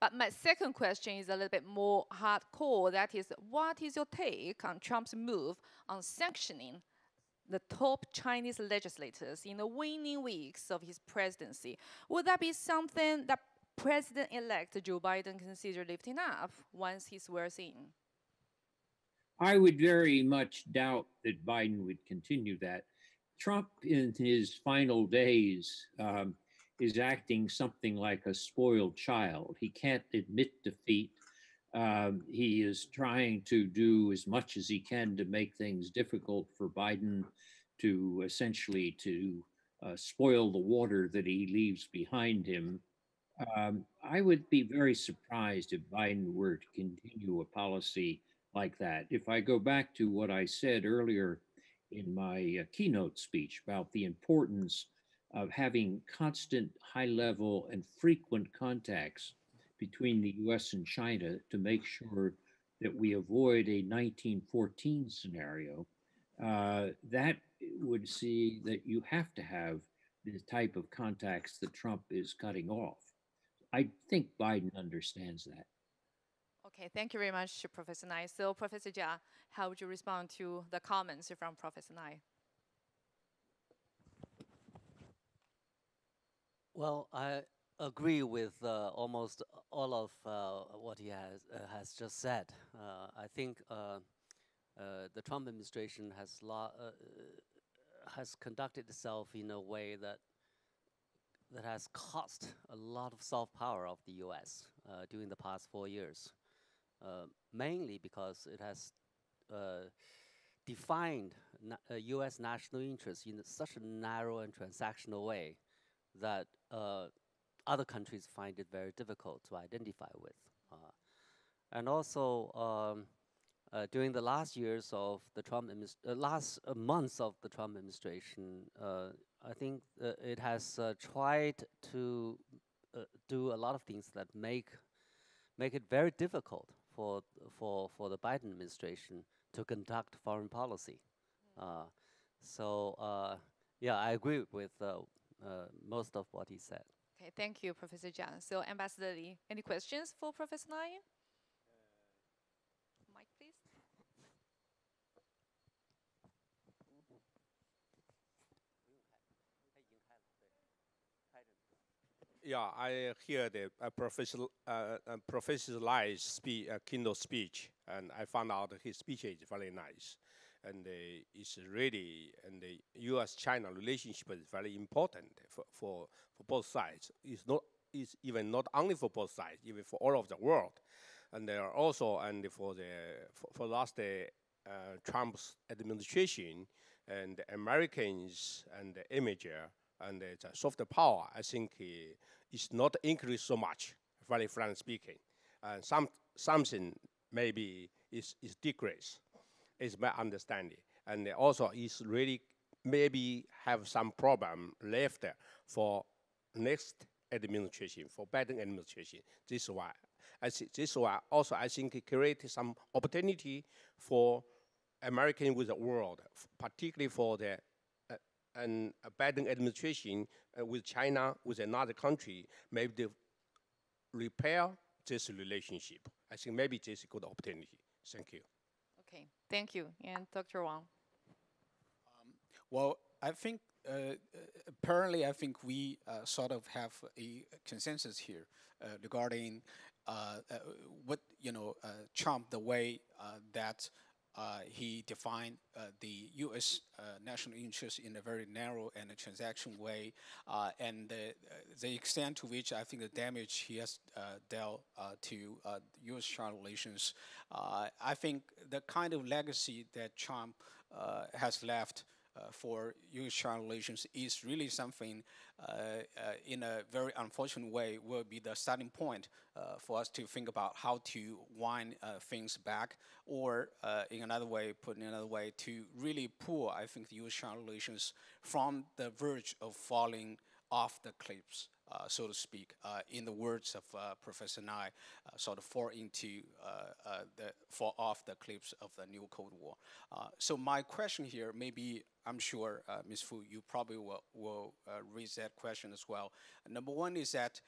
But my second question is a little bit more hardcore. That is, what is your take on Trump's move on sanctioning the top Chinese legislators in the waning weeks of his presidency? Would that be something that President-elect Joe Biden consider lifting up once he swears in? I would very much doubt that Biden would continue that. Trump, in his final days, is acting something like a spoiled child. He can't admit defeat. He is trying to do as much as he can to make things difficult for Biden, to essentially to spoil the water that he leaves behind him. I would be very surprised if Biden were to continue a policy like that. If I go back to what I said earlier in my keynote speech about the importance of having constant, high level, and frequent contacts between the US and China to make sure that we avoid a 1914 scenario, that would see that you have to have the type of contacts that Trump is cutting off. I think Biden understands that. Okay, thank you very much, Professor Nai. So, Professor Jia, how would you respond to the comments from Professor Nai? Well, I agree with almost all of what he has just said. I think the Trump administration has conducted itself in a way that has cost a lot of soft power of the U.S. During the past 4 years, mainly because it has defined U.S. national interests in such a narrow and transactional way that other countries find it very difficult to identify with. And also, during the last years of the Trump last months of the Trump administration, I think it has tried to do a lot of things that make it very difficult for the Biden administration to conduct foreign policy. So yeah, I agree with most of what he said. Okay, thank you, Professor Jiang. So, Ambassador Li, any questions for Professor Nai? Mike, please. Yeah, I hear the Professor Lai's keynote speech, and I found out his speech is very nice, and it's really, and the U.S.-China relationship is very important for both sides. It's even not only for both sides, even for all of the world, and there are also and for last Trump's administration and the Americans and the image and the soft power, I think is not increased so much, very frankly speaking. And something maybe is decreased, is my understanding. And also is really maybe have some problem left for next administration, for Biden administration. This is why. Also I think it created some opportunity for American with the world, particularly for the and a Biden administration with China, with another country, maybe they repair this relationship. I think maybe this is a good opportunity. Thank you. Okay, thank you. And Dr. Wang. Well, I think apparently I think we sort of have a consensus here regarding what Trump, the way that he defined the U.S. National interest in a very narrow and a transaction way, and the extent to which I think the damage he has dealt to U.S.-China relations. I think the kind of legacy that Trump has left for U.S.-China relations is really something in a very unfortunate way will be the starting point for us to think about how to wind things back, or in another way, put in another way, to really pull, I think, the U.S.-China relations from the verge of falling off the cliffs, so to speak, in the words of Professor Nai, sort of fall off the cliffs of the new Cold War. So my question here, maybe I'm sure Ms. Fu, you probably will raise that question as well. Number one is that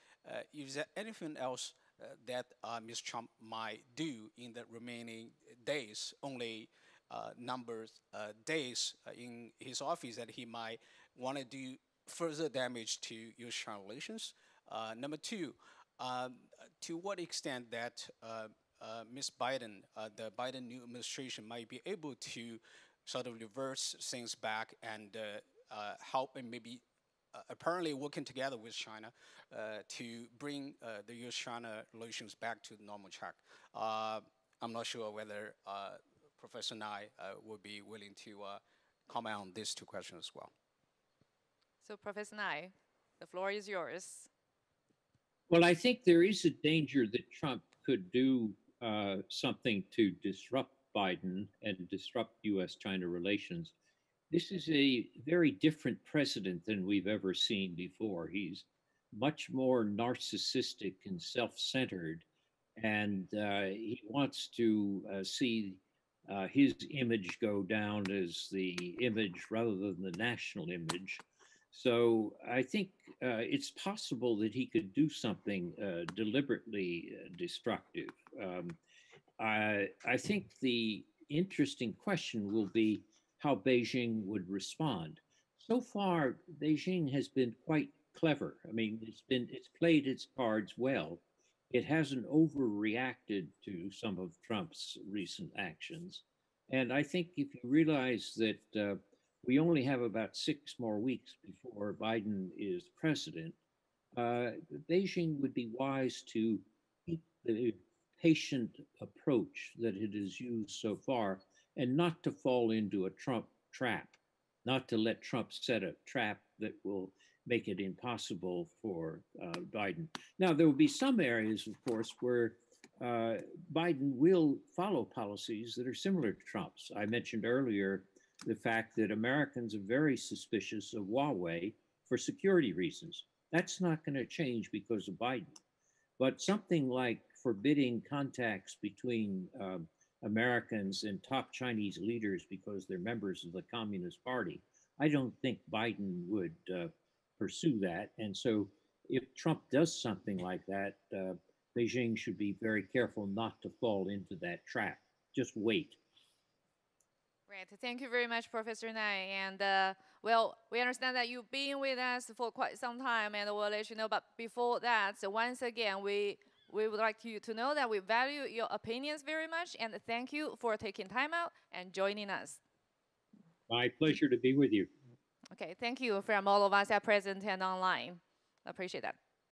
is there anything else that Ms. Trump might do in the remaining days, only numbers days in his office, that he might want to do further damage to U.S.-China relations. Number two, to what extent that Ms. Biden, the Biden new administration might be able to sort of reverse things back and help and maybe apparently working together with China to bring the U.S.-China relations back to the normal track. I'm not sure whether Professor Nye would be willing to comment on these two questions as well. So, Professor Nye, the floor is yours. Well, I think there is a danger that Trump could do something to disrupt Biden and disrupt U.S.-China relations. This is a very different president than we've ever seen before. He's much more narcissistic and self-centered, and he wants to see his image go down as the image rather than the national image. So I think it's possible that he could do something deliberately destructive. I think the interesting question will be how Beijing would respond. So far, Beijing has been quite clever. I mean, it's played its cards well. It hasn't overreacted to some of Trump's recent actions. And I think if you realize that we only have about 6 more weeks before Biden is president, Beijing would be wise to keep the patient approach that it has used so far and not to fall into a Trump trap, not to let Trump set a trap that will make it impossible for Biden. Now, there will be some areas, of course, where Biden will follow policies that are similar to Trump's. I mentioned earlier the fact that Americans are very suspicious of Huawei for security reasons. That's not going to change because of Biden. But something like forbidding contacts between Americans and top Chinese leaders because they're members of the Communist Party, I don't think Biden would pursue that. And so if Trump does something like that, Beijing should be very careful not to fall into that trap. Just wait. Great. Thank you very much, Professor Nye. And well, we understand that you've been with us for quite some time, and we'll let you know. But before that, so once again, we would like you to know that we value your opinions very much, and thank you for taking time out and joining us. My pleasure to be with you. Okay, thank you from all of us at present and online. Appreciate that.